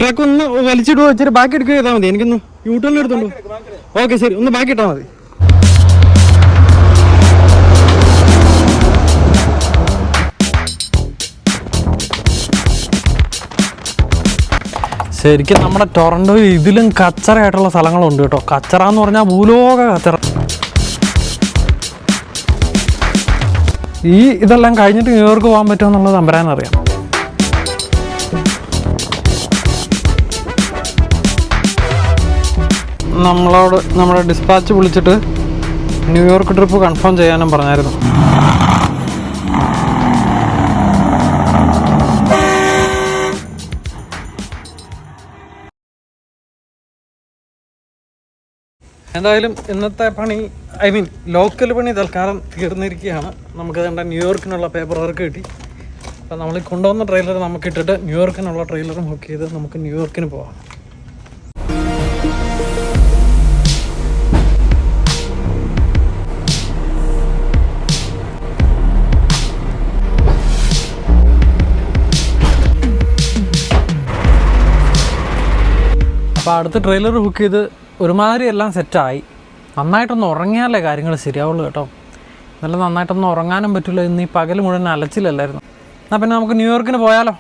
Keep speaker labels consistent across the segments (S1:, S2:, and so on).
S1: Truck ഒന്ന് വലിച്ചിടുക, വെച്ചിട്ട് ബാക്കി എടുക്കുക ചെയ്താൽ മതി. എനിക്കൊന്ന് യൂട്ടേൺ എടുത്തോണ്ടോ. ഓക്കെ ശരി, ഒന്ന് ബാക്കി ഇട്ടാൽ മതി. ശരിക്കും നമ്മുടെ ടൊറന്റോയിൽ ഇതിലും കച്ചറയായിട്ടുള്ള സ്ഥലങ്ങളുണ്ട് കേട്ടോ. കച്ചറ എന്ന് പറഞ്ഞാൽ ഭൂലോക കച്ചറ. ഇതെല്ലാം കഴിഞ്ഞിട്ട് ന്യൂയോർക്ക് പോകാൻ പറ്റുമെന്നുള്ളത് തമ്പരാനറിയാം. നമ്മുടെ ഡിസ്പാച്ച് വിളിച്ചിട്ട് ന്യൂയോർക്ക് ട്രിപ്പ് കൺഫേം ചെയ്യാനും പറഞ്ഞായിരുന്നു. എന്തായാലും ഇന്നത്തെ പണി, ലോക്കൽ പണി തൽക്കാലം തീർന്നിരിക്കുകയാണ്. നമുക്ക് വേണ്ട ന്യൂയോർക്കിനുള്ള പേപ്പർ വർക്ക് കിട്ടി. അപ്പോൾ നമ്മൾ കൊണ്ടുവന്ന ട്രെയിലർ നമുക്ക് ഇട്ടിട്ട് ന്യൂയോർക്കിനുള്ള ട്രെയിലർ ബുക്ക് ചെയ്ത് നമുക്ക് ന്യൂയോർക്കിന് പോകാം. അപ്പോൾ അടുത്ത ട്രെയിലർ ബുക്ക് ചെയ്ത് ഒരുമാതിരി എല്ലാം സെറ്റായി. നന്നായിട്ടൊന്ന് ഉറങ്ങിയാലേ കാര്യങ്ങൾ ശരിയാവുള്ളൂ കേട്ടോ. നല്ല നന്നായിട്ടൊന്നും ഉറങ്ങാനും പറ്റില്ല. ഇന്ന് ഈ പകൽ മുഴുവൻ അലച്ചിലല്ലായിരുന്നു. എന്നാൽ പിന്നെ നമുക്ക് ന്യൂയോർക്കിന് പോയാലോ?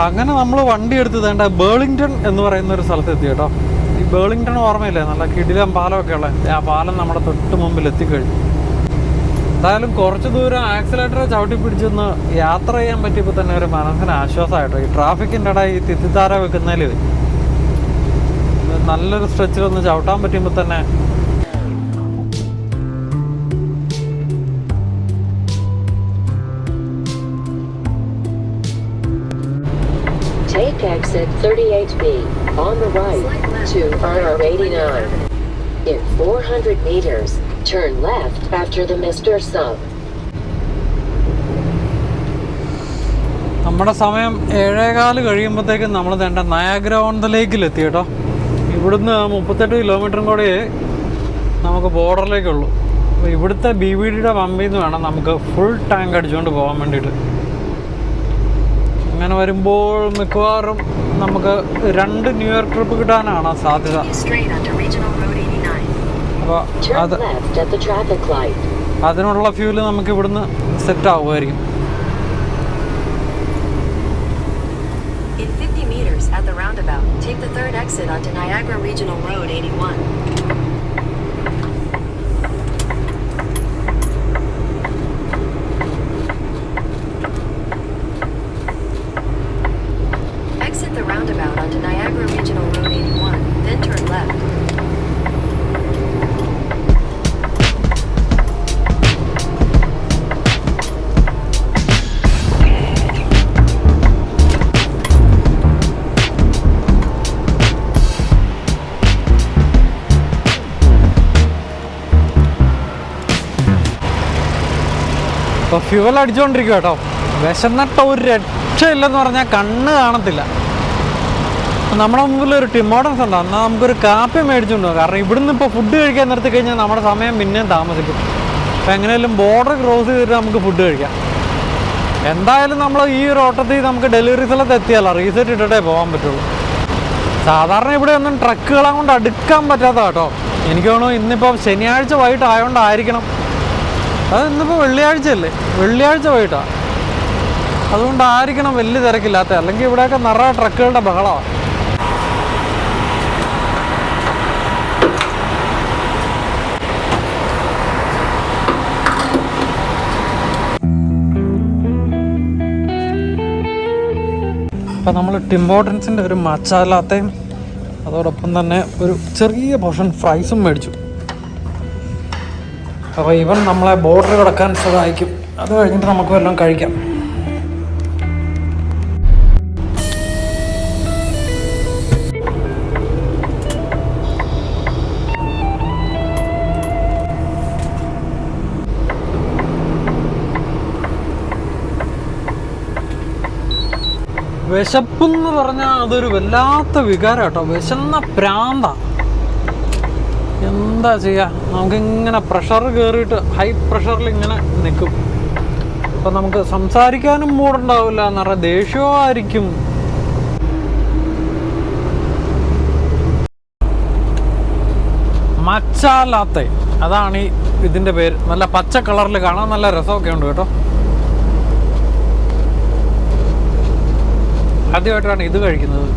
S1: അങ്ങനെ നമ്മൾ വണ്ടി എടുത്ത് വേണ്ട ബേർലിംഗ്ടൺ എന്ന് പറയുന്ന ഒരു സ്ഥലത്ത് എത്തി കേട്ടോ. ഈ ബേർലിംഗ്ടൺ ഓർമ്മയില്ലേ, നല്ല കിടിലം പാലമൊക്കെ ഉള്ളത്. ആ പാലം നമ്മുടെ തൊട്ട് മുമ്പിൽ എത്തിക്കഴിഞ്ഞു. എന്തായാലും കുറച്ച് ദൂരം ആക്സിലേറ്റർ ചവിട്ടി പിടിച്ചൊന്ന് യാത്ര ചെയ്യാൻ പറ്റിയപ്പോൾ തന്നെ ഒരു മനസ്സിന് ആശ്വാസമായിട്ടോ. ഈ ട്രാഫിക്കിൻ്റെ ഇടയിൽ ഈ തിത്തിത്താര വെക്കുന്നതിൽ നല്ലൊരു സ്ട്രെച്ചിലൊന്ന് ചവിട്ടാൻ പറ്റുമ്പോൾ തന്നെ
S2: Take exit 38B on the right to RR89. In 400 meters, turn left after the Mr. Sub.
S1: നമ്മുടെ സമയം 7:15 കഴിയുമ്പോഴത്തേക്കും നമ്മൾ വേണ്ട നയാഗ്ര ഓൺ ദ ലേക്കിലെത്തി കേട്ടോ. ഇവിടുന്ന് 38 കിലോമീറ്ററും കൂടെ നമുക്ക് ബോർഡറിലേക്കുള്ളൂ. അപ്പോൾ ഇവിടുത്തെ BVDയുടെ പമ്പിൽ നിന്ന് വേണം നമുക്ക് ഫുൾ ടാങ്ക് അടിച്ചുകൊണ്ട് പോകാൻ വേണ്ടിയിട്ട്. അങ്ങനെ വരുമ്പോൾ മിക്കവാറും നമുക്ക് 2 ന്യൂയോർക്ക് ട്രിപ്പ് കിട്ടാനാണ് സാധ്യത. അപ്പോൾ അതിനുള്ള ഫ്യൂല് നമുക്ക് ഇവിടുന്ന് set ആവുമായിരിക്കും.
S2: In 50 meters at the roundabout, take the third exit onto Niagara Regional Road 81. Exit the roundabout onto Niagara Regional Road 81, then turn left.
S1: ഇപ്പോൾ ഫ്യൂവൽ അടിച്ചുകൊണ്ടിരിക്കുക കേട്ടോ. വിശന്നിട്ട ഒരു രക്ഷയില്ലെന്ന് പറഞ്ഞാൽ കണ്ണ് കാണത്തില്ല. നമ്മുടെ മുമ്പിൽ ഒരു ടിം ഹോർട്ടൻസ് ഉണ്ടോ, എന്നാൽ നമുക്കൊരു കാപ്പി മേടിച്ചുകൊണ്ട് പോകും. കാരണം ഇവിടുന്ന് ഇപ്പോൾ ഫുഡ് കഴിക്കാൻ നിർത്തി കഴിഞ്ഞാൽ നമ്മുടെ സമയം പിന്നെയും താമസിക്കും. അപ്പോൾ എങ്ങനെയാലും ബോർഡർ ക്രോസ് ചെയ്തിട്ട് നമുക്ക് ഫുഡ് കഴിക്കാം. എന്തായാലും നമ്മൾ ഈ ഒരു ഓട്ടത്തിൽ നമുക്ക് ഡെലിവറി സ്ഥലത്ത് എത്തിയാലോ റീസെറ്റ് ഇട്ടിട്ടേ പോകാൻ പറ്റുള്ളൂ. സാധാരണ ഇവിടെ ഒന്നും ട്രക്കുകളെ കൊണ്ട് അടുക്കാൻ പറ്റാത്ത കേട്ടോ. എനിക്ക് തോന്നുന്നു ഇന്നിപ്പോൾ ശനിയാഴ്ച വൈകിട്ട് ആയതുകൊണ്ടായിരിക്കണം. അത് ഇന്നിപ്പോൾ വെള്ളിയാഴ്ചയല്ലേ, വെള്ളിയാഴ്ച വൈകിട്ടാണ്. അതുകൊണ്ടായിരിക്കണം വലിയ തിരക്കില്ലാത്ത. അല്ലെങ്കിൽ ഇവിടെയൊക്കെ നിറയെ ട്രക്കുകളുടെ ബഹളമാണ്. അപ്പം നമ്മൾ ടിം ഹോർട്ടൻസിൻ്റെ ഒരു മച്ചാ ലാത്തയും അതോടൊപ്പം തന്നെ ഒരു ചെറിയ പോർഷൻ ഫ്രൈസും മേടിച്ചു. അപ്പോൾ ഇവൻ നമ്മളെ ബോർഡർ കിടക്കാൻ സഹായിക്കും. അത് കഴിഞ്ഞിട്ട് നമുക്ക് വല്ലതും കഴിക്കാം. വിശപ്പെന്ന് പറഞ്ഞാൽ അതൊരു വല്ലാത്ത വികാരം കേട്ടോ. വിശന്ന പ്രാന്ത. എന്താ ചെയ്യുക, നമുക്കിങ്ങനെ പ്രഷർ കയറിയിട്ട് ഹൈ പ്രഷറിൽ ഇങ്ങനെ നിൽക്കും. അപ്പം നമുക്ക് സംസാരിക്കാനും മൂടുണ്ടാവില്ല, നിറയെ ദേഷ്യമായിരിക്കും. മച്ചാലാത്തെ അതാണ് ഇതിൻ്റെ പേര്. നല്ല പച്ച കളറിൽ കാണാൻ നല്ല രസമൊക്കെ ഉണ്ട് കേട്ടോ. ആദ്യമായിട്ടാണ് ഇത് കഴിക്കുന്നത്.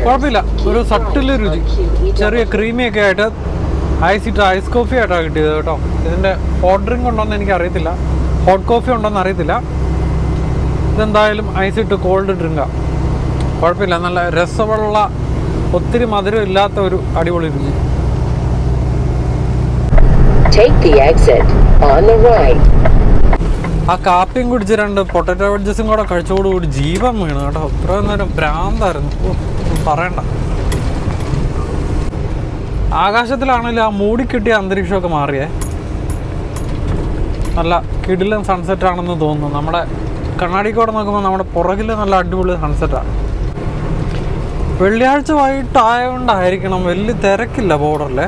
S1: കുഴപ്പമില്ല, ഒരു സട്ടില് രുചി. ചെറിയ ക്രീമിയൊക്കെ ആയിട്ട് ഐസ് കോഫി ആയിട്ടാണ് കിട്ടിയത് കേട്ടോ. ഇതിൻ്റെ ഹോട്ട് ഡ്രിങ്ക് ഉണ്ടോയെന്ന് എനിക്ക് അറിയത്തില്ല, ഹോട്ട് കോഫി ഉണ്ടോയെന്ന് അറിയത്തില്ല. ഇതെന്തായാലും ഐസിട്ട് കോൾഡ് ഡ്രിങ്കാണ്. കുഴപ്പമില്ല, നല്ല രസമുള്ള, ഒത്തിരി മധുരം ഇല്ലാത്ത ഒരു അടിപൊളി രുചി. ആ കാപ്പിയും കുടിച്ച് 2 പൊട്ടറ്റോ വെഡ്ജസും കൂടെ കഴിച്ചോടുകൂടി ജീവൻ വീണു കേട്ടോ. ഇത്രയും നേരം ഭ്രാന്തായിരുന്നു, പറയണ്ട. ആകാശത്തിലാണെങ്കിലും ആ മൂടിക്കെട്ടിയ അന്തരീക്ഷമൊക്കെ മാറിയേ. നല്ല കിടിലൻ സൺസെറ്റ് ആണെന്ന് തോന്നുന്നു. നമ്മുടെ കണ്ണാടിക്കൂടെ നോക്കുമ്പോൾ നമ്മുടെ പുറകിൽ നല്ല അടിപൊളി സൺസെറ്റാണ്. വെള്ളിയാഴ്ച വൈകിട്ടായതുകൊണ്ടായിരിക്കണം വലിയ തിരക്കില്ല ബോർഡറിൽ.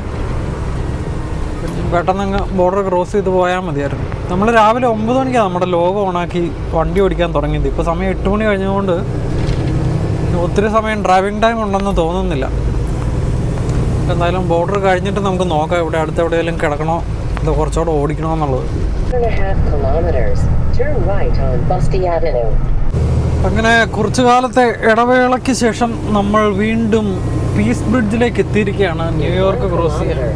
S1: പെട്ടെന്ന് ബോർഡർ ക്രോസ് ചെയ്ത് പോയാൽ മതിയായിരുന്നു. നമ്മൾ രാവിലെ 9 മണിക്കാണ് നമ്മുടെ ലോഗോ ഓണാക്കി വണ്ടി ഓടിക്കാൻ തുടങ്ങിയത്. ഇപ്പോൾ സമയം 8 മണി കഴിഞ്ഞതുകൊണ്ട് ഒത്തിരി സമയം ഡ്രൈവിംഗ് ടൈം ഉണ്ടെന്ന് തോന്നുന്നില്ല. എന്തായാലും ബോർഡർ കഴിഞ്ഞിട്ട് നമുക്ക് നോക്കാം ഇവിടെ അടുത്ത് എവിടെയെങ്കിലും കിടക്കണോ ഇത് കുറച്ചുകൂടെ ഓടിക്കണോ എന്നുള്ളത്. അങ്ങനെ കുറച്ചു കാലത്തെ ഇടവേളയ്ക്ക് ശേഷം നമ്മൾ വീണ്ടും പീസ് ബ്രിഡ്ജിലേക്ക് എത്തിയിരിക്കുകയാണ്, ന്യൂയോർക്ക് ക്രോസ് ചെയ്യാൻ.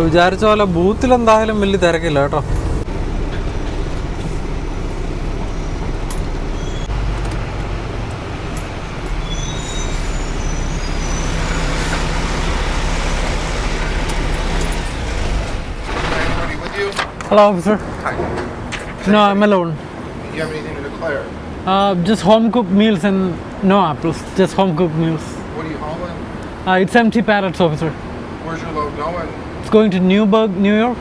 S1: വിചാരിച്ച പോലെ ബൂത്തിൽ എന്തായാലും വലിയ തിരക്കില്ല കേട്ടോ. Hello, officer.
S3: Hi.
S1: No, I'm alone.
S3: Do you have anything to declare?
S1: Just home cooked meals and no apples. Just home cooked meals.
S3: What are you hauling?
S1: It's empty pallets, officer.
S3: Where's your load going?
S1: It's going to Newburgh, New York.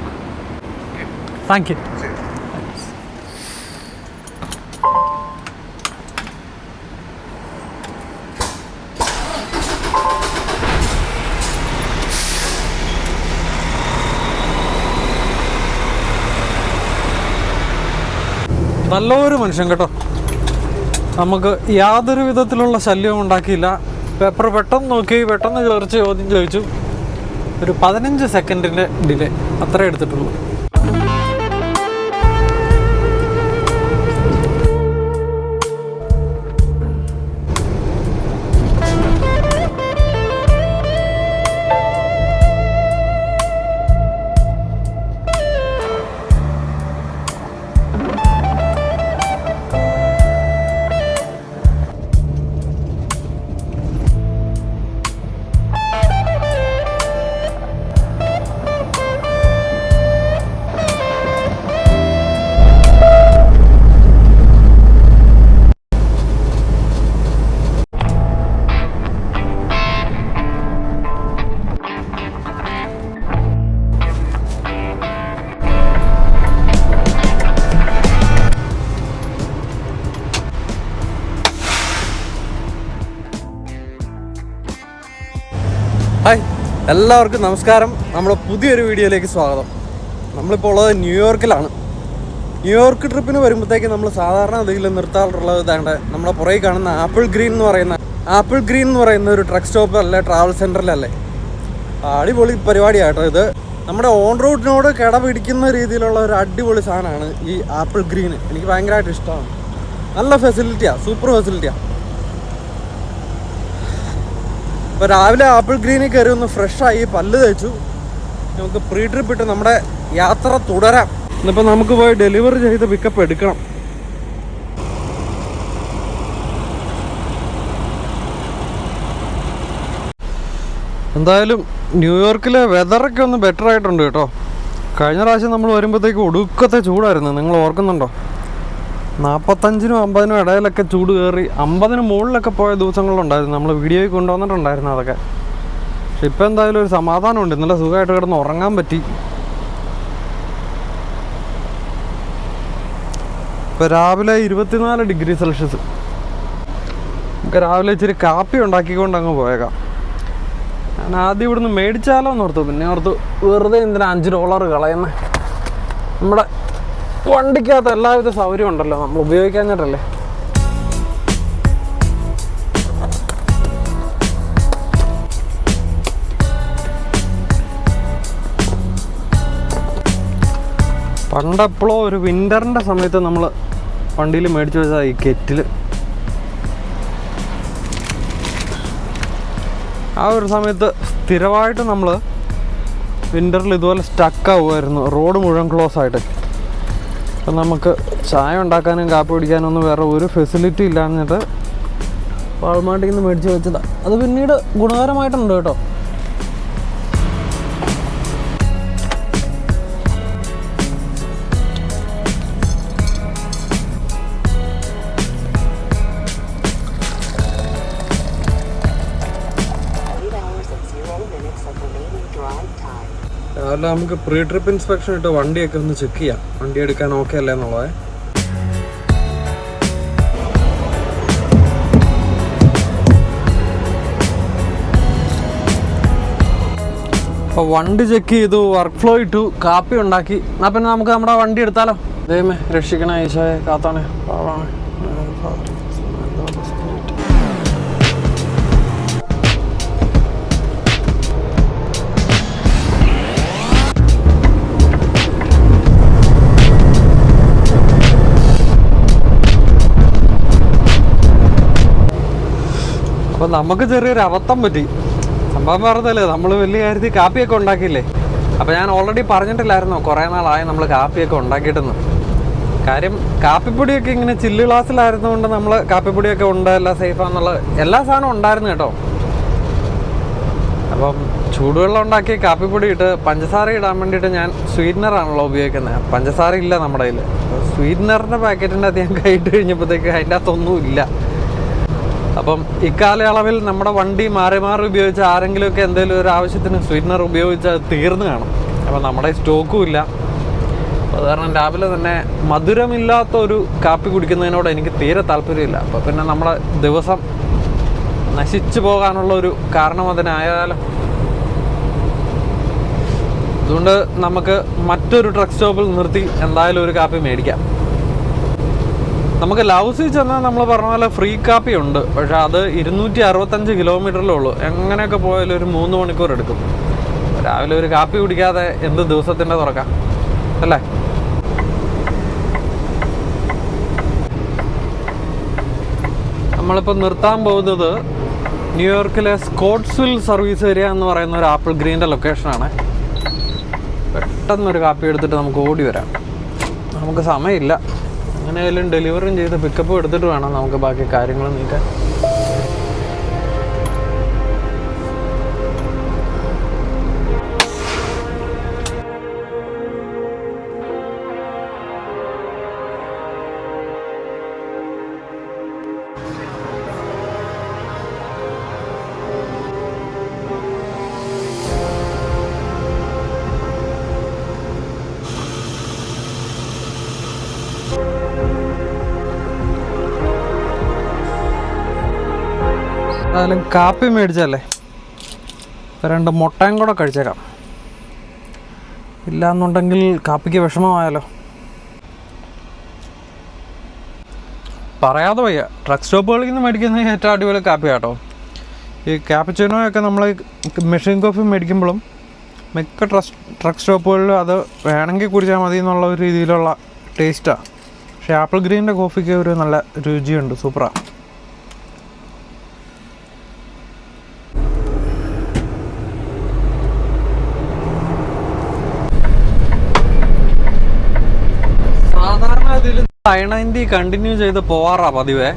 S3: Okay.
S1: Thank you.
S3: See you.
S1: നല്ലൊരു മനുഷ്യൻ കേട്ടോ. നമുക്ക് യാതൊരു വിധത്തിലുള്ള ശല്യവും ഉണ്ടാക്കിയില്ല. Paper പെട്ടെന്ന് നോക്കി പെട്ടെന്ന് ചേർച്ച് ചോദ്യം ചോദിച്ചു. ഒരു 15 സെക്കൻഡിൻ്റെ ഡിലേ അത്രേ എടുത്തിട്ടുള്ളൂ. ഹായ്, എല്ലാവർക്കും നമസ്കാരം. നമ്മുടെ പുതിയൊരു വീഡിയോയിലേക്ക് സ്വാഗതം. നമ്മളിപ്പോൾ ഉള്ളത് ന്യൂയോർക്കിലാണ്. ന്യൂയോർക്ക് ട്രിപ്പിന് വരുമ്പോഴത്തേക്ക് നമ്മൾ സാധാരണ അതിൽ നിർത്താറുള്ളത് ഇതാണ്ട് നമ്മുടെ പുറകെ കാണുന്ന ആപ്പിൾ ഗ്രീൻ എന്ന് പറയുന്ന ഒരു ട്രക്ക് സ്റ്റോപ്പ് അല്ലേ, ട്രാവൽ സെൻറ്ററിലല്ലേ. അടിപൊളി പരിപാടിയാട്ടോ ഇത്. നമ്മുടെ ഓൺ റൂട്ടിനോട് കിടപിടിക്കുന്ന രീതിയിലുള്ള ഒരു അടിപൊളി സാധനമാണ് ഈ ആപ്പിൾ ഗ്രീൻ. എനിക്ക് ഭയങ്കരമായിട്ട് ഇഷ്ടമാണ്. നല്ല ഫെസിലിറ്റിയാണ്, സൂപ്പർ ഫെസിലിറ്റിയാണ്. അപ്പോൾ രാവിലെ ആപ്പിൾ ഗ്രീനിൽ കയറി ഒന്ന് ഫ്രഷായി പല്ല് തേച്ചു. നമുക്ക് പ്രീ ട്രിപ്പ് ഇട്ട് നമ്മുടെ യാത്ര തുടരാം. ഇന്നിപ്പോൾ നമുക്ക് പോയി ഡെലിവറി ചെയ്ത് പിക്കപ്പ് എടുക്കണം. എന്തായാലും ന്യൂയോർക്കിലെ വെതറൊക്കെ ഒന്ന് ബെറ്റർ ആയിട്ടുണ്ട് കേട്ടോ. കഴിഞ്ഞ പ്രാവശ്യം നമ്മൾ വരുമ്പോഴത്തേക്ക് ഒടുക്കത്തെ ചൂടായിരുന്നു, നിങ്ങൾ ഓർക്കുന്നുണ്ടോ? 45-നും 50-നും ഇടയിലൊക്കെ ചൂട് കയറി 50-ന് മുകളിലൊക്കെ പോയ ദിവസങ്ങളുണ്ടായിരുന്നു. നമ്മൾ വീഡിയോയിൽ കൊണ്ടുവന്നിട്ടുണ്ടായിരുന്നു അതൊക്കെ. പക്ഷെ ഇപ്പം എന്തായാലും ഒരു സമാധാനമുണ്ട്. ഇന്നലെ സുഖമായിട്ട് കിടന്ന് ഉറങ്ങാൻ പറ്റി. ഇപ്പോൾ രാവിലെ 24 ഡിഗ്രി സെൽഷ്യസ്. നമുക്ക് രാവിലെ ഇച്ചിരി കാപ്പി ഉണ്ടാക്കിക്കൊണ്ട് അങ്ങ് പോയേക്കാം. ഞാൻ ആദ്യം ഇവിടുന്ന് മേടിച്ചാലോ എന്ന് ഓർത്തു. പിന്നെ ഓർത്തു വെറുതെ എന്തിനാ $5 കളയുന്നത്. നമ്മുടെ വണ്ടിക്കകത്ത് എല്ലാവിധ സൗകര്യം ഉണ്ടല്ലോ, നമ്മൾ ഉപയോഗിക്കാഞ്ഞിട്ടല്ലേ. പണ്ടെപ്പോഴോ ഒരു വിൻ്ററിൻ്റെ സമയത്ത് നമ്മൾ വണ്ടിയിൽ മേടിച്ചു വെച്ചാൽ ഈ കെറ്റിൽ. ആ ഒരു സമയത്ത് സ്ഥിരമായിട്ട് നമ്മൾ വിൻ്ററിൽ ഇതുപോലെ സ്റ്റക്കാവുമായിരുന്നു, റോഡ് മുഴുവൻ ക്ലോസ് ആയിട്ട്. അപ്പം നമുക്ക് ചായ ഉണ്ടാക്കാനും കാപ്പി കുടിക്കാനും ഒന്നും വേറെ ഒരു ഫെസിലിറ്റി ഇല്ലാഞ്ഞിട്ട് വാൾമാർട്ടിൽ നിന്ന് മേടിച്ച് വെച്ചതാണ്. അത് പിന്നീട് ഗുണകരമായിട്ടുണ്ട് കേട്ടോ. രാവിലെ നമുക്ക് പ്രീ ട്രിപ്പ് ഇൻസ്പെക്ഷൻ ഇട്ട് വണ്ടിയൊക്കെ ഒന്ന് ചെക്ക് ചെയ്യാം, വണ്ടി എടുക്കാൻ ഓക്കെ അല്ലേ എന്നുള്ളത്. അപ്പോൾ വണ്ടി ചെക്ക് ചെയ്തു, വർക്ക് ഫ്ലോ ഇട്ടു, കാപ്പി ഉണ്ടാക്കി. എന്നാൽ പിന്നെ നമുക്ക് നമ്മുടെ വണ്ടി എടുത്താലോ. ദൈവമേ രക്ഷിക്കണേ ഈശോയെ, കാത്താണേ, പാവാണേ. അപ്പോൾ നമുക്ക് ചെറിയൊരു അബദ്ധം പറ്റി. സംഭവം പറഞ്ഞതല്ലേ, നമ്മൾ വലിയ കാര്യത്തിൽ കാപ്പിയൊക്കെ ഉണ്ടാക്കിയില്ലേ. അപ്പോൾ ഞാൻ ഓൾറെഡി പറഞ്ഞിട്ടില്ലായിരുന്നോ കുറേ നാളായി നമ്മൾ കാപ്പിയൊക്കെ ഉണ്ടാക്കിയിട്ടെന്ന്. കാര്യം കാപ്പിപ്പൊടിയൊക്കെ ഇങ്ങനെ ചില്ല് ഗ്ലാസ്സിലായിരുന്നുകൊണ്ട് നമ്മൾ കാപ്പിപ്പൊടിയൊക്കെ ഉണ്ട്, എല്ലാം സേഫാന്നുള്ള എല്ലാ സാധനവും ഉണ്ടായിരുന്നു കേട്ടോ. അപ്പം ചൂടുവെള്ളം ഉണ്ടാക്കി കാപ്പിപ്പൊടി ഇട്ട് പഞ്ചസാര ഇടാൻ വേണ്ടിയിട്ട് ഞാൻ സ്വീറ്റ്നറാണല്ലോ ഉപയോഗിക്കുന്നത്. പഞ്ചസാര ഇല്ല നമ്മുടെ കയ്യിൽ. സ്വീറ്റ്നറിൻ്റെ പാക്കറ്റിൻ്റെ അത് ഞാൻ കൈയിട്ട് കഴിഞ്ഞപ്പോഴത്തേക്ക് അതിൻ്റെ അകത്തൊന്നും ഇല്ല. അപ്പം ഇക്കാലയളവിൽ നമ്മുടെ വണ്ടി മാറി മാറി ഉപയോഗിച്ച് ആരെങ്കിലുമൊക്കെ എന്തെങ്കിലും ഒരു ആവശ്യത്തിന് സ്വീറ്റ്നർ ഉപയോഗിച്ച് അത് തീർന്നു കാണും. അപ്പം നമ്മുടെ സ്റ്റോക്കും ഇല്ല. അപ്പോൾ അത് കാരണം രാവിലെ തന്നെ മധുരമില്ലാത്തൊരു കാപ്പി കുടിക്കുന്നതിനോട് എനിക്ക് തീരെ താല്പര്യമില്ല. അപ്പോൾ പിന്നെ നമ്മുടെ ദിവസം നശിച്ചു പോകാനുള്ള ഒരു കാരണം അതിനായാലും. അതുകൊണ്ട് നമുക്ക് മറ്റൊരു ട്രക്ക് സ്റ്റോപ്പിൽ നിർത്തി എന്തായാലും ഒരു കാപ്പി മേടിക്കാം. നമുക്ക് ലൗസിൽ ചെന്നാൽ നമ്മൾ പറഞ്ഞ പോലെ ഫ്രീ കാപ്പി ഉണ്ട്. പക്ഷെ അത് 265 കിലോമീറ്ററിലേ ഉള്ളൂ. എങ്ങനെയൊക്കെ പോയാലും ഒരു 3 മണിക്കൂർ എടുക്കും. രാവിലെ ഒരു കാപ്പി കുടിക്കാതെ എന്ത് ദിവസത്തിൻ്റെ തുറക്കാം അല്ലേ? നമ്മളിപ്പോൾ നിർത്താൻ പോകുന്നത് ന്യൂയോർക്കിലെ സ്കോട്ട്സ്വിൽ സർവീസ് ഏരിയ എന്ന് പറയുന്ന ഒരു ആപ്പിൾ ഗ്രീൻ്റെ ലൊക്കേഷനാണ്. പെട്ടെന്നൊരു കാപ്പി എടുത്തിട്ട് നമുക്ക് ഓടി വരാം. നമുക്ക് സമയമില്ല. അങ്ങനെയായാലും ഡെലിവറിയും ചെയ്ത് പിക്കപ്പ് എടുത്തിട്ട് വേണം നമുക്ക് ബാക്കി കാര്യങ്ങൾ നീക്കാൻ. എന്തായാലും കാപ്പി മേടിച്ചല്ലേ, 2 മുട്ടയും കൂടെ കഴിച്ചേക്കാം. ഇല്ലയെന്നുണ്ടെങ്കിൽ കാപ്പിക്ക് വിഷമമായാലോ. പറയാതെ വയ്യ, ട്രക്ക് സ്റ്റോപ്പുകളിൽ നിന്ന് മേടിക്കുന്ന ഏറ്റവും അടിപൊളി കാപ്പി കേട്ടോ. ഈ ക്യാപ്പച്ചിനോയൊക്കെ നമ്മൾ മെഷീൻ കോഫി മേടിക്കുമ്പോഴും മിക്ക ട്രക്ക് സ്റ്റോപ്പുകളിലും അത് വേണമെങ്കിൽ കുടിച്ചാൽ മതി എന്നുള്ള ഒരു രീതിയിലുള്ള ടേസ്റ്റാണ്. പക്ഷേ ആപ്പിൾ ഗ്രീൻ്റെ കോഫിക്ക് ഒരു നല്ല രുചിയുണ്ട്, സൂപ്പറാണ്. സാധാരണ ഇതിൽ I-90 കണ്ടിന്യൂ ചെയ്ത് പോവാറാണ് പതിവേ.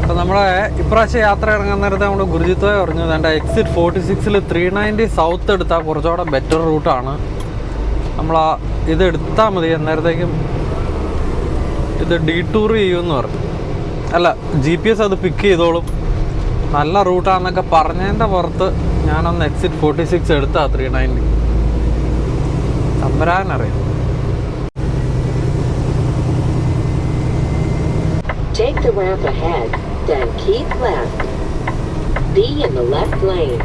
S1: അപ്പം നമ്മളെ ഇപ്രാവശ്യം യാത്ര ഇറങ്ങാൻ നേരത്തെ നമ്മൾ ഗുരുജിത്തോയെ പറഞ്ഞു എൻ്റെ എക്സിറ്റ് 46-ൽ 390 സൗത്ത് എടുത്താൽ കുറച്ചുകൂടെ ബെറ്റർ റൂട്ടാണ്. നമ്മൾ ഇത് എടുത്താൽ മതി, അന്നേരത്തേക്കും ഇത് ഡീടൂർ ചെയ്യുമെന്ന് പറഞ്ഞു. അല്ല, GPS അത് പിക്ക് ചെയ്തോളും. നല്ല റൂട്ടാണെന്നൊക്കെ പറഞ്ഞതിൻ്റെ പുറത്ത് ഞാനൊന്ന് എക്സിറ്റ് 46 എടുത്താ 390. തമ്പരാനറിയാം.
S2: Take the ramp ahead, then keep left. Be in the left lane.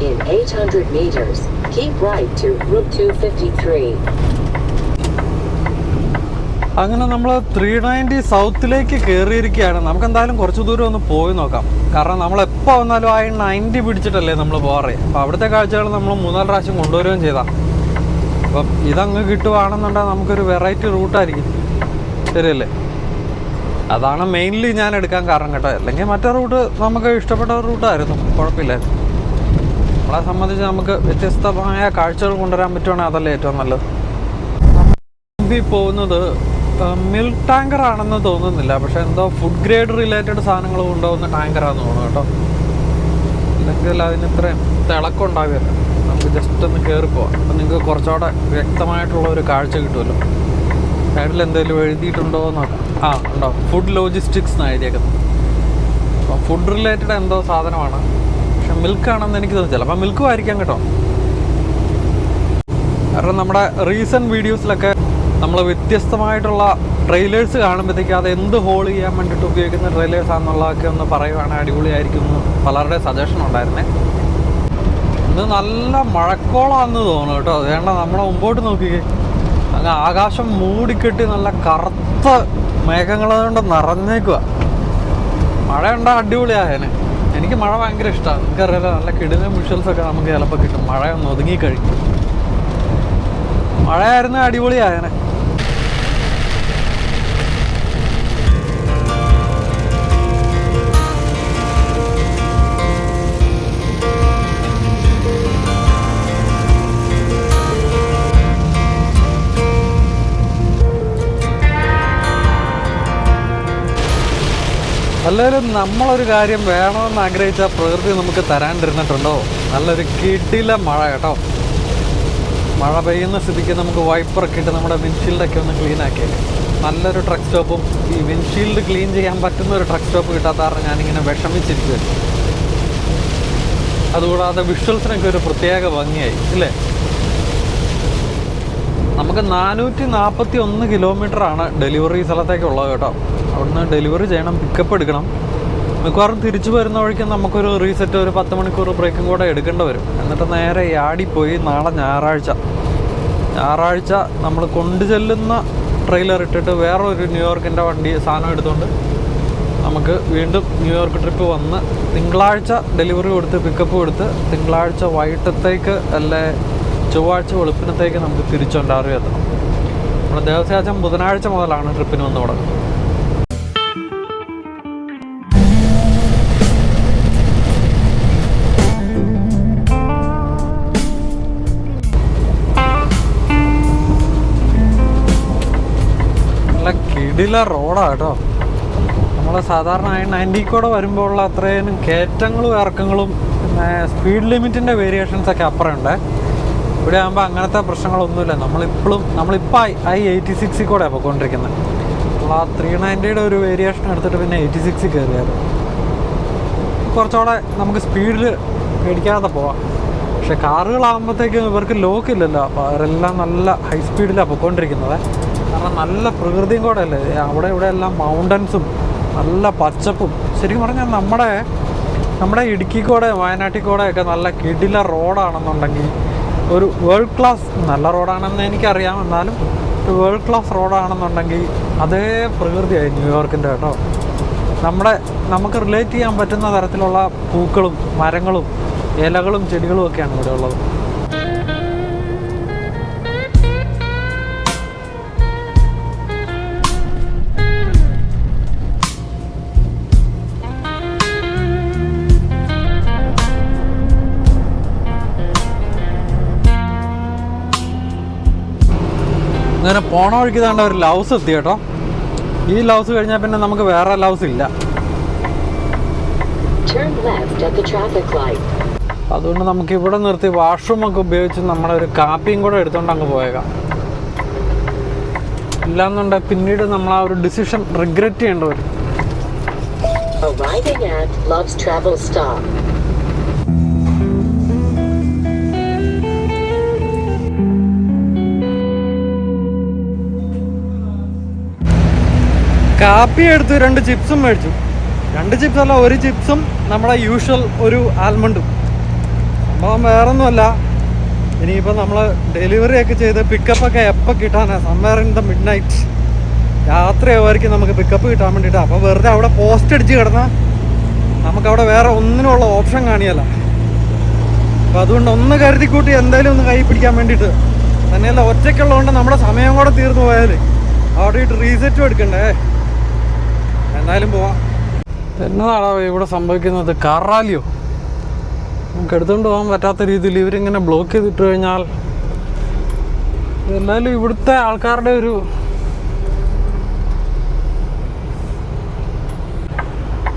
S2: In 800 meters, keep right to Route 253.
S1: അങ്ങനെ നമ്മൾ 390 സൗത്തിലേക്ക് കയറിയിരിക്കുകയാണ്. നമുക്ക് എന്തായാലും കുറച്ച് ദൂരം ഒന്ന് പോയി നോക്കാം. കാരണം നമ്മളെപ്പോൾ വന്നാലും 90 പിടിച്ചിട്ടല്ലേ നമ്മൾ പോകാറ്. അപ്പോൾ അവിടുത്തെ കാഴ്ചകൾ നമ്മൾ 3-4 പ്രാവശ്യം കൊണ്ടുവരികയും ചെയ്താൽ. അപ്പം ഇതങ്ങ് കിട്ടുവാണെന്നുണ്ടെങ്കിൽ നമുക്കൊരു വെറൈറ്റി റൂട്ടായിരിക്കും. ശരിയല്ലേ? അതാണ് മെയിൻലി ഞാൻ എടുക്കാൻ കാരണം കേട്ടോ. അല്ലെങ്കിൽ മറ്റേ റൂട്ട് നമുക്ക് ഇഷ്ടപ്പെട്ട റൂട്ടായിരുന്നു, കുഴപ്പമില്ലായിരുന്നു. നമ്മളെ സംബന്ധിച്ച് നമുക്ക് വ്യത്യസ്തമായ കാഴ്ചകൾ കൊണ്ടുവരാൻ പറ്റുവാണെങ്കിൽ അതല്ലേ ഏറ്റവും നല്ലത്. നമ്മൾ പോകുന്നത് മിൽക്ക് ടാങ്കർ ആണെന്ന് തോന്നുന്നില്ല, പക്ഷേ എന്തോ ഫുഡ് ഗ്രേഡ് റിലേറ്റഡ് സാധനങ്ങൾ കൊണ്ടുപോകുന്ന ടാങ്കറാണെന്ന് തോന്നുന്നു കേട്ടോ. അല്ലെങ്കിൽ അതിന് ഇത്രയും തിളക്കം ഉണ്ടാവില്ല. നമുക്ക് ജസ്റ്റ് ഒന്ന് കയറി പോവാം. അപ്പം നിങ്ങൾക്ക് കുറച്ചുകൂടെ വ്യക്തമായിട്ടുള്ള ഒരു കാഴ്ച കിട്ടുമല്ലോ. സൈഡിൽ എന്തെങ്കിലും എഴുതിയിട്ടുണ്ടോ എന്ന് നോക്കാം. ഉണ്ടോ, ഫുഡ് ലോജിസ്റ്റിക്സ് എന്ന് എഴുതിയേക്കുന്നത്. അപ്പോൾ ഫുഡ് റിലേറ്റഡ് എന്തോ സാധനമാണ്, പക്ഷെ മിൽക്കാണെന്ന് എനിക്ക് തോന്നുന്നു. ചിലപ്പോൾ മിൽക്കും ആയിരിക്കാം കേട്ടോ. കാരണം നമ്മുടെ റീസെൻറ്റ് വീഡിയോസിലൊക്കെ നമ്മൾ വ്യത്യസ്തമായിട്ടുള്ള ട്രെയിലേഴ്സ് കാണുമ്പോഴത്തേക്ക് അത് എന്ത് ഹോൾ ചെയ്യാൻ വേണ്ടിയിട്ട് ഉപയോഗിക്കുന്ന ട്രെയിലേഴ്സ് ആണെന്നുള്ളതൊക്കെ ഒന്ന് പറയുവാണെങ്കിൽ അടിപൊളിയായിരിക്കും എന്ന് പലരുടെ സജഷൻ ഉണ്ടായിരുന്നേ. ഇത് നല്ല മഴക്കോളാണെന്ന് തോന്നുന്നു കേട്ടോ. അതുകൊണ്ട് നമ്മളെ മുമ്പോട്ട് നോക്കിക്കേ, അങ്ങ് ആകാശം മൂടിക്കെട്ടി നല്ല കറുത്ത മേഘങ്ങൾ കൊണ്ട് നിറഞ്ഞേക്കുക. മഴ ഉണ്ടാ അടിപൊളിയായേനെ. എനിക്ക് മഴ ഭയങ്കര ഇഷ്ടമാണ്. എനിക്കറിയില്ല, നല്ല കിടിലൻ വിഷ്വൽസൊക്കെ നമുക്ക് ചിലപ്പോൾ കിട്ടും മഴയൊന്ന് ഒതുങ്ങിക്കഴിഞ്ഞു. മഴയായിരുന്നു അടിപൊളിയായേനെ. എല്ലാവരും നമ്മളൊരു കാര്യം വേണമെന്ന് ആഗ്രഹിച്ചാൽ പ്രകൃതി നമുക്ക് തരാണ്ടിരുന്നിട്ടുണ്ടോ? നല്ലൊരു കിടില മഴ കേട്ടോ. മഴ പെയ്യുന്ന സ്ഥിതിക്ക് നമുക്ക് വൈപ്പറൊക്കെ ഇട്ട് നമ്മുടെ വിൻഷീൽഡൊക്കെ ഒന്ന് ക്ലീൻ ആക്കിയേക്കാം. നല്ലൊരു ട്രക്ക് സ്റ്റോപ്പും ഈ വിൻഷീൽഡ് ക്ലീൻ ചെയ്യാൻ പറ്റുന്ന ഒരു ട്രക്ക് സ്റ്റോപ്പ് കിട്ടാത്ത കാരണം ഞാനിങ്ങനെ വിഷമിച്ചിരിക്കുകയാണ്. അതുകൂടാതെ വിഷ്വൽസിനൊക്കെ ഒരു പ്രത്യേക ഭംഗിയായി ഇല്ലേ. നമുക്ക് 441 കിലോമീറ്ററാണ് ഡെലിവറി സ്ഥലത്തേക്കുള്ളത് കേട്ടോ. അവിടുന്ന് ഡെലിവറി ചെയ്യണം, പിക്കപ്പ് എടുക്കണം. മിക്കവാറും തിരിച്ചു വരുന്ന വഴിക്ക് നമുക്കൊരു റീസെറ്റ്, ഒരു 10 മണിക്കൂർ ബ്രേക്കും കൂടെ എടുക്കേണ്ടി വരും. എന്നിട്ട് നേരെ യാടിപ്പോയി നാളെ ഞായറാഴ്ച നമ്മൾ കൊണ്ടുചെല്ലുന്ന ട്രെയിലർ ഇട്ടിട്ട് വേറൊരു ന്യൂയോർക്കിൻ്റെ വണ്ടി സാധനം എടുത്തുകൊണ്ട് നമുക്ക് വീണ്ടും ന്യൂയോർക്ക് ട്രിപ്പ് വന്ന് തിങ്കളാഴ്ച ഡെലിവറി കൊടുത്ത് പിക്കപ്പ് കൊടുത്ത് തിങ്കളാഴ്ച വൈകിട്ടത്തേക്ക് അല്ലെ ചൊവ്വാഴ്ച വെളുപ്പിനത്തേക്ക് നമുക്ക് തിരിച്ചൊണ്ടാറി എത്തണം. നമ്മുടെ ദേവസ്യാച്ചൻ ബുധനാഴ്ച മുതലാണ് ട്രിപ്പിന് വന്ന് തുടങ്ങുന്നത്. നല്ല കിടില റോഡാണ് കേട്ടോ. നമ്മൾ സാധാരണ 90 കൂടെ വരുമ്പോൾ ഉള്ള അത്രയും കയറ്റങ്ങളും ഇറക്കങ്ങളും പിന്നെ സ്പീഡ് ലിമിറ്റിൻ്റെ വേരിയേഷൻസൊക്കെ അപ്പുറമുണ്ട്. ഇവിടെ ആകുമ്പോൾ അങ്ങനത്തെ പ്രശ്നങ്ങളൊന്നുമില്ല. നമ്മളിപ്പോൾ I-86 കൂടെ പോയിക്കൊണ്ടിരിക്കുന്നത്. നമ്മൾ ആ 390യുടെ ഒരു വേരിയേഷൻ എടുത്തിട്ട് പിന്നെ 86 കയറിയായിരുന്നു. കുറച്ചുകൂടെ നമുക്ക് സ്പീഡിൽ പേടിക്കാതെ പോവാം. പക്ഷെ കാറുകളാകുമ്പോഴത്തേക്കും ഇവർക്ക് ലോക്കില്ലല്ലോ. അപ്പോൾ അവരെല്ലാം നല്ല ഹൈ സ്പീഡിലാണ് പോയിക്കൊണ്ടിരിക്കുന്നത്. കാരണം നല്ല പ്രകൃതിയും കൂടെ അല്ലേ. അവിടെ ഇവിടെ എല്ലാം മൗണ്ടൻസും നല്ല പച്ചപ്പും. ശരിക്കും പറഞ്ഞാൽ നമ്മുടെ ഇടുക്കി കൂടെ വയനാട്ടിൽ കൂടെ ഒക്കെ നല്ല കിടില റോഡാണെന്നുണ്ടെങ്കിൽ ഒരു വേൾഡ് ക്ലാസ് നല്ല റോഡാണെന്ന് എനിക്കറിയാം. എന്നാലും ഒരു വേൾഡ് ക്ലാസ് റോഡാണെന്നുണ്ടെങ്കിൽ അതേ പ്രകൃതിയായി ന്യൂയോർക്കിൻ്റെ കേട്ടോ. നമുക്ക് റിലേറ്റ് ചെയ്യാൻ പറ്റുന്ന തരത്തിലുള്ള പൂക്കളും മരങ്ങളും ഇലകളും ചെടികളും ഒക്കെയാണ് ഇവിടെ ഉള്ളത്. അങ്ങനെ പോണ വഴിക്ക് താണ്ട ഒരു ലൗസ് എത്തി കേട്ടോ. ഈ ലൗസ് കഴിഞ്ഞാൽ പിന്നെ നമുക്ക് വേറെ ലൗസ് ഇല്ല.
S2: Turn left at the traffic light.
S1: അതുകൊണ്ട് നമുക്ക് ഇവിടെ നിർത്തി വാഷ്റൂമൊക്കെ ഉപയോഗിച്ച് നമ്മുടെ ഒരു കാപ്പിയും കൂടെ എടുത്തുകൊണ്ട് അങ്ങ് പോയേക്കാം. ഇല്ലാന്നുണ്ടെങ്കിൽ പിന്നീട് നമ്മൾ ആ ഒരു ഡിസിഷൻ റിഗ്രറ്റ് ചെയ്യേണ്ടി വരും.
S2: Arriving at Love's Travel Stop.
S1: കാപ്പി എടുത്ത് 2 ചിപ്സും മേടിച്ചു. 2 ചിപ്സ് അല്ല, 1 ചിപ്സും നമ്മുടെ യൂഷ്വൽ ഒരു ആൽമണ്ടും. സംഭവം വേറൊന്നുമല്ല, ഇനിയിപ്പോൾ നമ്മൾ ഡെലിവറി ഒക്കെ ചെയ്ത് പിക്കപ്പൊക്കെ എപ്പോൾ കിട്ടാനാണ്? Somewhere in the midnight രാത്രിയാവുമായിരിക്കും നമുക്ക് പിക്കപ്പ് കിട്ടാൻ വേണ്ടിയിട്ട്. അപ്പോൾ വെറുതെ അവിടെ പോസ്റ്റ് അടിച്ച് കിടന്നാൽ നമുക്കവിടെ വേറെ ഒന്നിനുള്ള ഓപ്ഷൻ കാണിയല്ല. അപ്പോൾ അതുകൊണ്ട് ഒന്ന് കരുതിക്കൂട്ടി എന്തായാലും ഒന്ന് കൈ പിടിക്കാൻ വേണ്ടിയിട്ട്. തന്നെയല്ല, ഒറ്റയ്ക്കുള്ളതുകൊണ്ട് നമ്മുടെ സമയം കൂടെ തീർന്നു പോയാൽ അവിടെ ഇട്ട് റീസെറ്റും എടുക്കണ്ടേ. എന്തായാലും പോവാം. എന്നതാണോ ഇവിടെ സംഭവിക്കുന്നത്? കാർ റാലിയോ? നമുക്ക് എടുത്തുകൊണ്ട് പോകാൻ പറ്റാത്ത രീതിയിൽ ഇവരിങ്ങനെ ബ്ലോക്ക് ചെയ്തിട്ട് കഴിഞ്ഞാൽ എന്തായാലും ഇവിടുത്തെ ആൾക്കാരുടെ ഒരു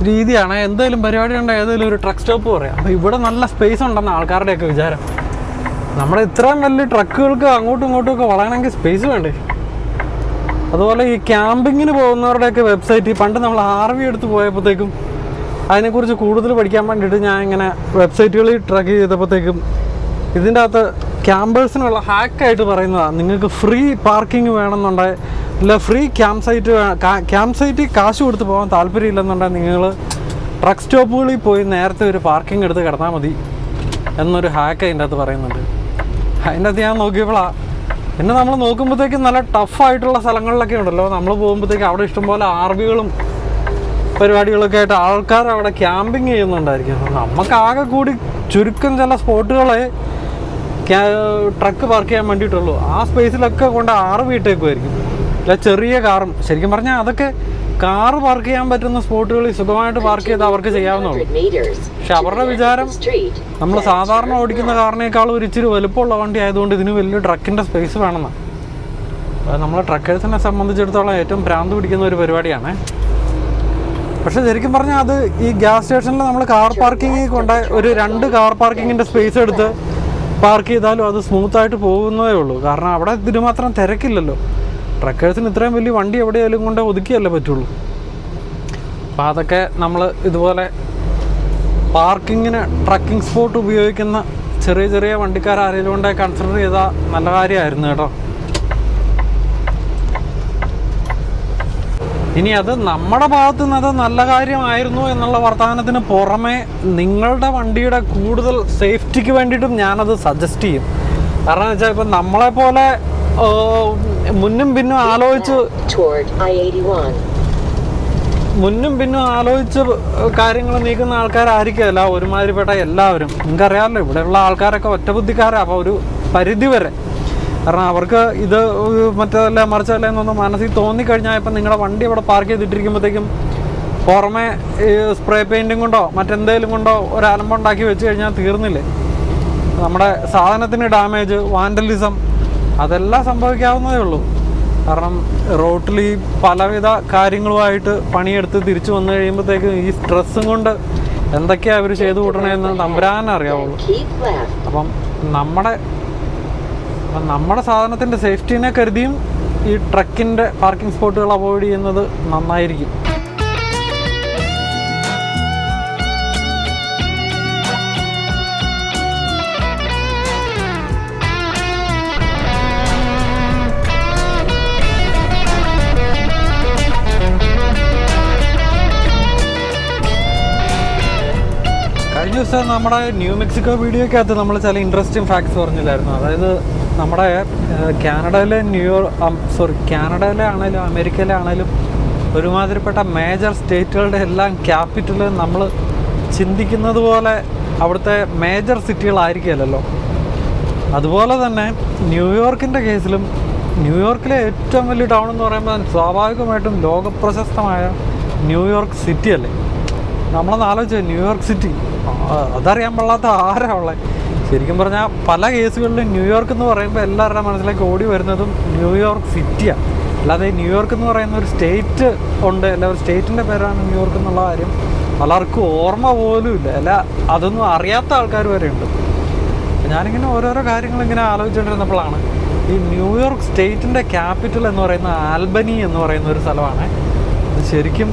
S1: രീതിയാണ്. എന്തായാലും പരിപാടി ഉണ്ടെങ്കിൽ ഏതെങ്കിലും ഒരു ട്രക്ക് സ്റ്റോപ്പ് പറയാം. അപ്പോൾ ഇവിടെ നല്ല സ്പേസ് ഉണ്ടെന്ന് ആൾക്കാരുടെയൊക്കെ വിചാരം. നമ്മുടെ ഇത്രയും വലിയ ട്രക്കുകൾക്ക് അങ്ങോട്ടും ഇങ്ങോട്ടും ഒക്കെ വളയണമെങ്കിൽ സ്പേസ് വേണ്ടേ? അതുപോലെ ഈ ക്യാമ്പിങ്ങിന് പോകുന്നവരുടെയൊക്കെ വെബ്സൈറ്റ്, പണ്ട് നമ്മൾ RV എടുത്ത് പോയപ്പോഴത്തേക്കും അതിനെക്കുറിച്ച് കൂടുതൽ പഠിക്കാൻ വേണ്ടിയിട്ട് ഞാൻ ഇങ്ങനെ വെബ്സൈറ്റുകളിൽ ട്രാക്ക് ചെയ്തപ്പോഴത്തേക്കും ഇതിൻ്റെ അകത്ത് ക്യാമ്പേഴ്സിനുള്ള ഹാക്കായിട്ട് പറയുന്നതാണ്, നിങ്ങൾക്ക് ഫ്രീ പാർക്കിംഗ് വേണമെന്നുണ്ടെങ്കിൽ, ഇല്ല ഫ്രീ ക്യാമ്പ് സൈറ്റിൽ കാശ് കൊടുത്ത് പോകാൻ താല്പര്യമില്ലെന്നുണ്ടെങ്കിൽ നിങ്ങൾ ട്രക്ക് സ്റ്റോപ്പുകളിൽ പോയി നേരത്തെ ഒരു പാർക്കിംഗ് എടുത്ത് കിടന്നാൽ മതി എന്നൊരു ഹാക്ക് അതിൻ്റെ അകത്ത് പറയുന്നുണ്ട്. അതിൻ്റെ അകത്ത് ഞാൻ നോക്കിയപ്പോഴാണ്. പിന്നെ നമ്മൾ നോക്കുമ്പോഴത്തേക്കും നല്ല ടഫായിട്ടുള്ള സ്ഥലങ്ങളിലൊക്കെ ഉണ്ടല്ലോ, നമ്മൾ പോകുമ്പോഴത്തേക്കും അവിടെ ഇഷ്ടംപോലെ RVകളും പരിപാടികളൊക്കെ ആയിട്ട് ആൾക്കാർ അവിടെ ക്യാമ്പിങ് ചെയ്യുന്നുണ്ടായിരിക്കും. നമുക്ക് ആകെ കൂടി ചുരുക്കം ചില സ്പോട്ടുകളെ ട്രക്ക് പാർക്ക് ചെയ്യാൻ വേണ്ടിയിട്ടുള്ളൂ. ആ സ്പേസിലൊക്കെ കൊണ്ട് RV ഇട്ടേക്കുമായിരിക്കും. അല്ല ചെറിയ കാറും. ശരിക്കും പറഞ്ഞാൽ അതൊക്കെ കാറ് പാർക്ക് ചെയ്യാൻ പറ്റുന്ന സ്പോട്ടുകളിൽ സുഖമായിട്ട് പാർക്ക് ചെയ്ത് അവർക്ക് ചെയ്യാവുന്നുള്ളൂ. പക്ഷെ അവരുടെ വിചാരം നമ്മൾ സാധാരണ ഓടിക്കുന്ന കാറിനേക്കാളും ഒരു ഇച്ചിരി വലുപ്പമുള്ള വണ്ടി ആയതുകൊണ്ട് ഇതിന് വലിയ ട്രക്കിൻ്റെ സ്പേസ് വേണമെന്നാണ്. നമ്മളെ ട്രക്കേഴ്സിനെ സംബന്ധിച്ചിടത്തോളം ഏറ്റവും ഭ്രാന്ത് പിടിക്കുന്ന ഒരു പരിപാടിയാണ്. പക്ഷെ ശരിക്കും പറഞ്ഞാൽ അത് ഈ ഗ്യാസ് സ്റ്റേഷനിൽ നമ്മൾ കാർ പാർക്കിങ്ങിൽ കൊണ്ട് ഒരു 2 കാർ പാർക്കിങ്ങിൻ്റെ സ്പേസ് എടുത്ത് പാർക്ക് ചെയ്താലും അത് സ്മൂത്തായിട്ട് പോകുന്നതേ ഉള്ളൂ. കാരണം അവിടെ ഇതിന് മാത്രം തിരക്കില്ലല്ലോ. ട്രക്കേഴ്സിന് ഇത്രയും വലിയ വണ്ടി എവിടെയെങ്കിലും കൊണ്ട് ഒതുക്കിയല്ലേ പറ്റുള്ളൂ. അപ്പോൾ അതൊക്കെ നമ്മൾ ഇതുപോലെ പാർക്കിങ്ങിന് ട്രക്കിംഗ് സ്പോട്ട് ഉപയോഗിക്കുന്ന ചെറിയ ചെറിയ വണ്ടിക്കാരെങ്കിലും കൊണ്ട് കൺസിഡർ ചെയ്താൽ നല്ല കാര്യമായിരുന്നു കേട്ടോ. ഇനി അത് നമ്മുടെ ഭാഗത്തു നിന്ന് അത് നല്ല കാര്യമായിരുന്നു എന്നുള്ള വർത്തമാനത്തിന് പുറമെ നിങ്ങളുടെ വണ്ടിയുടെ കൂടുതൽ സേഫ്റ്റിക്ക് വേണ്ടിയിട്ടും ഞാനത് സജസ്റ്റ് ചെയ്യും. കാരണം എന്ന് വെച്ചാൽ ഇപ്പം നമ്മളെപ്പോലെ മുന്നും പിന്നും ആലോചിച്ച് കാര്യങ്ങൾ നീക്കുന്ന ആൾക്കാരായിരിക്കുമല്ല ഒരുമാതിരിപ്പെട്ട എല്ലാവരും. നിങ്ങൾക്കറിയാമല്ലോ, ഇവിടെയുള്ള ആൾക്കാരൊക്കെ ഒറ്റബുദ്ധിക്കാരാണ്. അപ്പോൾ ഒരു പരിധി വരെ, കാരണം അവർക്ക് ഇത് മറ്റേതല്ല മറിച്ചല്ല എന്നൊന്ന് മനസ്സിൽ തോന്നിക്കഴിഞ്ഞാൽ ഇപ്പം നിങ്ങളുടെ വണ്ടി ഇവിടെ പാർക്ക് ചെയ്തിട്ടിരിക്കുമ്പോഴത്തേക്കും പുറമെ സ്പ്രേ പെയിൻറ്റും കൊണ്ടോ മറ്റെന്തെങ്കിലും കൊണ്ടോ ഒരു അലമ്പുണ്ടാക്കി വെച്ച് കഴിഞ്ഞാൽ തീർന്നില്ലേ. നമ്മുടെ സാധനത്തിന് ഡാമേജ്, വാൻഡലിസം അതെല്ലാം സംഭവിക്കാവുന്നതേ ഉള്ളൂ. കാരണം റോട്ടിൽ ഈ പലവിധ കാര്യങ്ങളുമായിട്ട് പണിയെടുത്ത് തിരിച്ചു വന്നു കഴിയുമ്പോഴത്തേക്കും ഈ സ്ട്രെസ്സും കൊണ്ട് എന്തൊക്കെയാണ് അവർ ചെയ്തു കൂട്ടണമെന്ന് തമ്പുരാനെ അറിയാവുള്ളൂ. അപ്പം നമ്മുടെ സാധനത്തിൻ്റെ സേഫ്റ്റീനെ കരുതിയും ഈ ട്രക്കിൻ്റെ പാർക്കിംഗ് സ്പോട്ടുകൾ അവോയ്ഡ് ചെയ്യുന്നത് നന്നായിരിക്കും. കഴിഞ്ഞ ദിവസം നമ്മുടെ ന്യൂ മെക്സിക്കോ വീഡിയോക്കകത്ത് നമ്മൾ ചില ഇൻട്രസ്റ്റിംഗ് ഫാക്ട്സ് പറഞ്ഞില്ലായിരുന്നു. അതായത് നമ്മുടെ കാനഡയിലെ കാനഡയിലെ ആണെങ്കിലും അമേരിക്കയിലെ ആണെങ്കിലും ഒരുമാതിരിപ്പെട്ട മേജർ സ്റ്റേറ്റുകളുടെ എല്ലാം ക്യാപിറ്റൽ നമ്മൾ ചിന്തിക്കുന്നത് പോലെ അവിടുത്തെ മേജർ സിറ്റികളായിരിക്കുമല്ലോ. അതുപോലെ തന്നെ ന്യൂയോർക്കിൻ്റെ കേസിലും ന്യൂയോർക്കിലെ ഏറ്റവും വലിയ ടൗൺ എന്ന് പറയുമ്പോൾ സ്വാഭാവികമായിട്ടും ലോകപ്രശസ്തമായ ന്യൂയോർക്ക് സിറ്റി അല്ലേ. നമ്മളൊന്ന് ആലോചിച്ചത്, ന്യൂയോർക്ക് സിറ്റി അതറിയാൻ പാടില്ലാത്ത ആരാ ഉള്ളത്? ശരിക്കും പറഞ്ഞാൽ പല കേസുകളിലും ന്യൂയോർക്ക് എന്ന് പറയുമ്പോൾ എല്ലാവരുടെ മനസ്സിലേക്ക് ഓടി വരുന്നതും ന്യൂയോർക്ക് സിറ്റിയാണ്. അല്ലാതെ ന്യൂയോർക്ക് എന്ന് പറയുന്ന ഒരു സ്റ്റേറ്റ് ഉണ്ട്, അല്ല ഒരു സ്റ്റേറ്റിൻ്റെ പേരാണ് ന്യൂയോർക്ക് എന്നുള്ള കാര്യം പലർക്കും ഓർമ്മ പോലും ഇല്ല, അല്ല അതൊന്നും അറിയാത്ത ആൾക്കാർ വരെ ഉണ്ട്. ഞാനിങ്ങനെ ഓരോരോ കാര്യങ്ങളിങ്ങനെ ആലോചിച്ചുകൊണ്ടിരുന്നപ്പോഴാണ് ഈ ന്യൂയോർക്ക് സ്റ്റേറ്റിൻ്റെ ക്യാപിറ്റൽ എന്ന് പറയുന്ന ആൽബനി എന്ന് പറയുന്ന ഒരു സ്ഥലമാണ്. അത് ശരിക്കും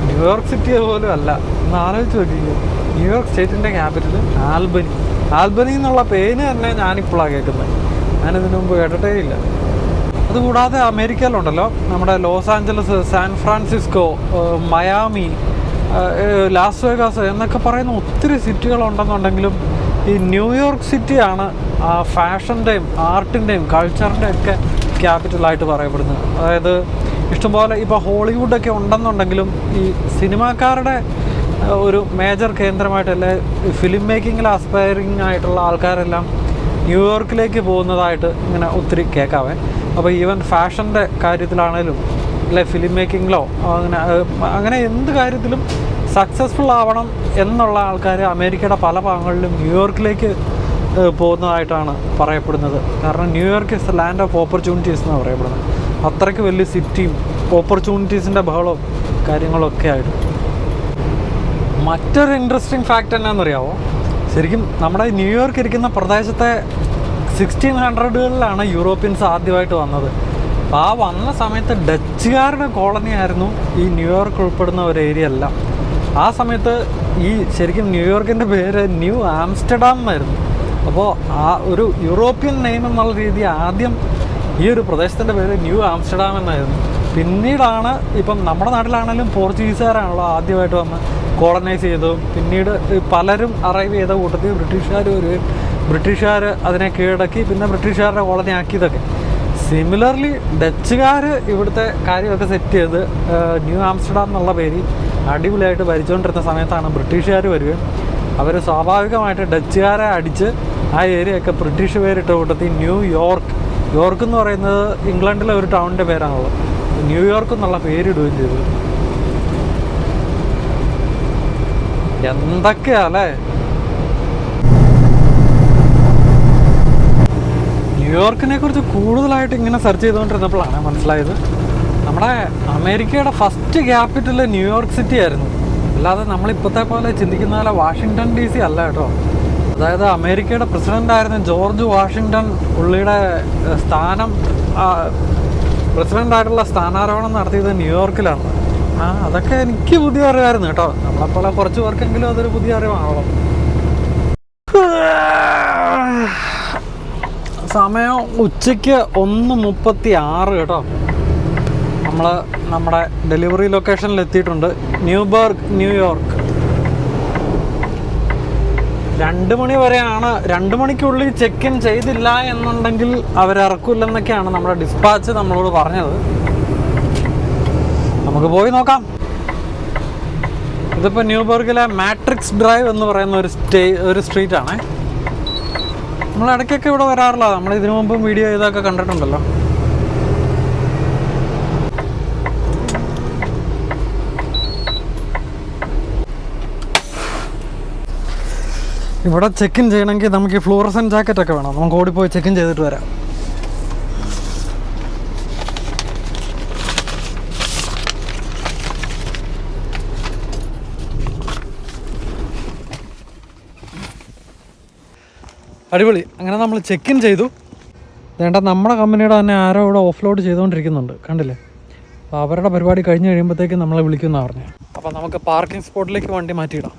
S1: ന്യൂയോർക്ക് സിറ്റി പോലും അല്ല. ഒന്ന് ആലോചിച്ച് നോക്കിക്കോ, ന്യൂയോർക്ക് സ്റ്റേറ്റിൻ്റെ ക്യാപിറ്റൽ ആൽബനി. ആൽബനി എന്നുള്ള പേര് തന്നെ ഞാനിപ്പോഴാണ് കേൾക്കുന്നത്, ഞാനിതിനു മുമ്പ് കേട്ടിട്ടേ ഇല്ല. അതുകൂടാതെ അമേരിക്കയിലുണ്ടല്ലോ നമ്മുടെ Los Angeles, San Francisco, Miami, Las Vegas എന്നൊക്കെ പറയുന്ന ഒത്തിരി സിറ്റികളുണ്ടെന്നുണ്ടെങ്കിലും ഈ ന്യൂയോർക്ക് സിറ്റിയാണ് ആ ഫാഷൻ്റെയും ആർട്ടിൻ്റെയും കൾച്ചറിൻ്റെയും ഒക്കെ ക്യാപിറ്റലായിട്ട് പറയപ്പെടുന്നത്. അതായത് ഇഷ്ടംപോലെ ഇപ്പോൾ ഹോളിവുഡൊക്കെ ഉണ്ടെന്നുണ്ടെങ്കിലും ഈ സിനിമാക്കാരുടെ ഒരു മേജർ കേന്ദ്രമായിട്ടല്ലേ ഫിലിം മേക്കിങ്ങിൽ അസ്പയറിങ് ആയിട്ടുള്ള ആൾക്കാരെല്ലാം ന്യൂയോർക്കിലേക്ക് പോകുന്നതായിട്ട് ഇങ്ങനെ ഒത്തിരി കേൾക്കാവേ. അപ്പോൾ ഈവൻ ഫാഷൻ്റെ കാര്യത്തിലാണേലും അല്ലെ ഫിലിം മേക്കിങ്ങിലോ അങ്ങനെ എന്ത് കാര്യത്തിലും സക്സസ്ഫുൾ ആവണം എന്നുള്ള ആൾക്കാർ അമേരിക്കയുടെ പല ഭാഗങ്ങളിലും ന്യൂയോർക്കിലേക്ക് പോകുന്നതായിട്ടാണ് പറയപ്പെടുന്നത്. കാരണം New York is the land of opportunities എന്നാണ് പറയപ്പെടുന്നത്. അത്രയ്ക്ക് വലിയ സിറ്റിയും ഓപ്പർച്യൂണിറ്റീസിൻ്റെ ബഹളവും കാര്യങ്ങളൊക്കെ ആയിട്ട്. മറ്റൊരു ഇൻട്രസ്റ്റിംഗ് ഫാക്റ്റ് എന്നാണെന്നറിയാമോ, ശരിക്കും നമ്മുടെ ന്യൂയോർക്ക് ഇരിക്കുന്ന പ്രദേശത്തെ 1600കളിലാണ് യൂറോപ്യൻസ് ആദ്യമായിട്ട് വന്നത്. അപ്പോൾ ആ വന്ന സമയത്ത് ഡച്ചുകാരുടെ കോളനി ആയിരുന്നു ഈ ന്യൂയോർക്ക് ഉൾപ്പെടുന്ന ഒരു ഏരിയ എല്ലാം. ആ സമയത്ത് ഈ ശരിക്കും ന്യൂയോർക്കിൻ്റെ പേര് ന്യൂ ആംസ്റ്റർഡാം എന്നായിരുന്നു. അപ്പോൾ ആ ഒരു യൂറോപ്യൻ നെയിം എന്നുള്ള രീതി ആദ്യം ഈ ഒരു പ്രദേശത്തിൻ്റെ പേര് ന്യൂ ആംസ്റ്റർഡാം എന്നായിരുന്നു. പിന്നീടാണ് ഇപ്പം നമ്മുടെ നാട്ടിലാണെങ്കിലും പോർച്ചുഗീസുകാരാണല്ലോ ആദ്യമായിട്ട് വന്ന് കോളനൈസ് ചെയ്തതും പിന്നീട് പലരും അറൈവ് ചെയ്ത കൂട്ടത്തിൽ ബ്രിട്ടീഷുകാർ വരികയും ബ്രിട്ടീഷുകാർ അതിനെ കീഴടക്കി പിന്നെ ബ്രിട്ടീഷുകാരുടെ കോളനി ആക്കിയതൊക്കെ. സിമിലർലി ഡച്ചുകാർ ഇവിടുത്തെ കാര്യമൊക്കെ സെറ്റ് ചെയ്ത് ന്യൂ ആംസ്റ്റർഡാം എന്നുള്ള പേര് അടിപൊളിയായിട്ട് ഭരിച്ചുകൊണ്ടിരുന്ന സമയത്താണ് ബ്രിട്ടീഷുകാർ വരികയും അവർ സ്വാഭാവികമായിട്ട് ഡച്ചുകാരെ അടിച്ച് ആ ഏരിയയൊക്കെ ബ്രിട്ടീഷ് പേരിട്ട കൂട്ടത്തിൽ ന്യൂയോർക്ക്, യോർക്ക് എന്ന് പറയുന്നത് ഇംഗ്ലണ്ടിലെ ഒരു ടൗണിൻ്റെ പേരാണല്ലോ, ന്യൂയോർക്ക് എന്നുള്ള പേരിടുകയും ചെയ്തു. എന്തൊക്കെയാ അല്ലേ. ന്യൂയോർക്കിനെ കുറിച്ച് കൂടുതലായിട്ട് ഇങ്ങനെ സെർച്ച് ചെയ്തുകൊണ്ടിരുന്നപ്പോഴാണ് മനസ്സിലായത് നമ്മുടെ അമേരിക്കയുടെ ഫസ്റ്റ് ക്യാപിറ്റൽ ന്യൂയോർക്ക് സിറ്റി ആയിരുന്നു. അല്ലാതെ നമ്മളിപ്പോഴത്തെ പോലെ ചിന്തിക്കുന്ന പോലെ വാഷിങ്ടൺ DC അല്ല കേട്ടോ. അതായത് അമേരിക്കയുടെ പ്രസിഡൻ്റായിരുന്ന ജോർജ് വാഷിങ്ടൺ, പുള്ളിയുടെ സ്ഥാനം പ്രസിഡൻ്റായിട്ടുള്ള സ്ഥാനാരോഹണം നടത്തിയത് ന്യൂയോർക്കിലാണ്. അതൊക്കെ എനിക്ക് പുതിയ അറിവായിരുന്നു കേട്ടോ. നമ്മളെപ്പോലെ കുറച്ച് പേർക്കെങ്കിലും അതൊരു പുതിയ അറിവാണല്ലോ. സമയം ഉച്ചയ്ക്ക് 1:36 കേട്ടോ. നമ്മൾ നമ്മുടെ ഡെലിവറി ലൊക്കേഷനിൽ എത്തിയിട്ടുണ്ട്, ന്യൂബർഗ്, ന്യൂയോർക്ക്. 2 മണി വരെയാണ്. 2 മണിക്കുള്ളിൽ ചെക്ക് ഇൻ ചെയ്തില്ല എന്നുണ്ടെങ്കിൽ അവരിറക്കില്ലെന്നൊക്കെയാണ് നമ്മുടെ ഡിസ്പാച്ച് നമ്മളോട് പറഞ്ഞത്. നമുക്ക് പോയി നോക്കാം. ഇതിപ്പോൾ ന്യൂബർഗിലെ മാട്രിക്സ് ഡ്രൈവ് എന്ന് പറയുന്ന ഒരു സ്ട്രീറ്റാണേ. നമ്മൾ ഇടയ്ക്കൊക്കെ ഇവിടെ വരാറില്ല, നമ്മൾ ഇതിനു മുമ്പും വീഡിയോ ചെയ്തൊക്കെ കണ്ടിട്ടുണ്ടല്ലോ. ഇവിടെ ചെക്ക് ഇൻ ചെയ്യണമെങ്കിൽ നമുക്ക് ഫ്ലൂറസെൻറ്റ് ജാക്കറ്റൊക്കെ വേണം. നമുക്ക് ഓടിപ്പോയി ചെക്ക് ഇൻ ചെയ്തിട്ട് വരാം. അടിപൊളി. അങ്ങനെ നമ്മൾ ചെക്ക് ഇൻ ചെയ്തു. വേണ്ട നമ്മുടെ കമ്പനിയുടെ തന്നെ ആരോ ഇവിടെ ഓഫ്ലോഡ് ചെയ്തുകൊണ്ടിരിക്കുന്നുണ്ട്, കണ്ടില്ലേ. അപ്പോൾ അവരുടെ പരിപാടി കഴിഞ്ഞ് കഴിയുമ്പോഴത്തേക്കും നമ്മളെ വിളിക്കുമെന്നാണ് പറഞ്ഞത്. അപ്പോൾ നമുക്ക് പാർക്കിംഗ് സ്പോട്ടിലേക്ക് വണ്ടി മാറ്റിയിടാം.